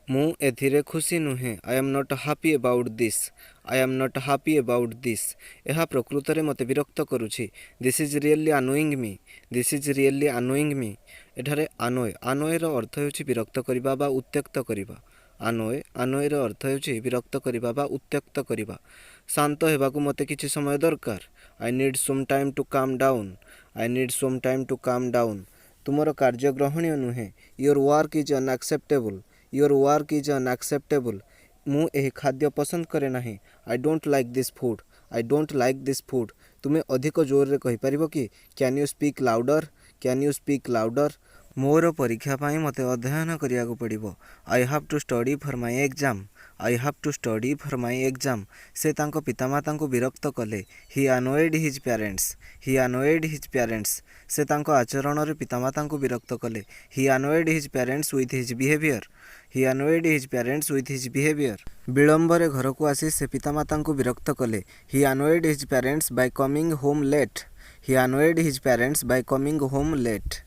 ମୁଁ ଏଥିରେ ଖୁସି ନୁହେଁ। I M not happy about this. I M not happy about this. ଏହା ପ୍ରକୃତରେ ମୋତେ ବିରକ୍ତ କରୁଛି। ଦିସ୍ ଇଜ୍ ରିଏଲି ଆନୋଇଂ ମି। ଦିସ୍ ଇଜ୍ ରିଏଲି ଆନୋଇଂ ମି। ଏଠାରେ ଆନୋଏର ଅର୍ଥ ହେଉଛି ବିରକ୍ତ କରିବା ବା ଉତ୍ତ୍ୟକ୍ତ କରିବା। ଆନୋଏର ଅର୍ଥ ହେଉଛି ବିରକ୍ତ କରିବା ବା ଉତ୍ତ୍ୟକ୍ତ କରିବା। ଶାନ୍ତ ହେବାକୁ ମୋତେ କିଛି ସମୟ ଦରକାର। I need some time to calm down. I need some time to calm down. ତୁମର କାର୍ଯ୍ୟ ଗ୍ରହଣୀୟ ନୁହେଁ। Your work is unacceptable. Your work is unacceptable. ମୁଁ ଏହି ଖାଦ୍ୟ ପସନ୍ଦ କରେ ନାହିଁ। I don't like this food. I don't like this food. ତୁମେ ଅଧିକ ଜୋରରେ କହିପାରିବ କି? Can you speak louder? Can you speak louder? ମୋର ପରୀକ୍ଷା ପାଇଁ ମୋତେ ଅଧ୍ୟୟନ କରିବାକୁ ପଡ଼ିବ। I have to study for my exam. I have to study for my exam. ସେ ତାଙ୍କ ପିତାମାତାଙ୍କୁ ବିରକ୍ତ କଲେ। He annoyed his parents. He annoyed his parents. ସେ ତାଙ୍କ ଆଚରଣରେ ପିତାମାତାଙ୍କୁ ବିରକ୍ତ କଲେ। He annoyed his parents with his behaviour. He annoyed his parents with his behaviour. ବିଳମ୍ବରେ ଘରକୁ ଆସି ସେ ପିତାମାତାଙ୍କୁ ବିରକ୍ତ କଲେ। He annoyed his parents by coming home late. He annoyed his parents by coming home late.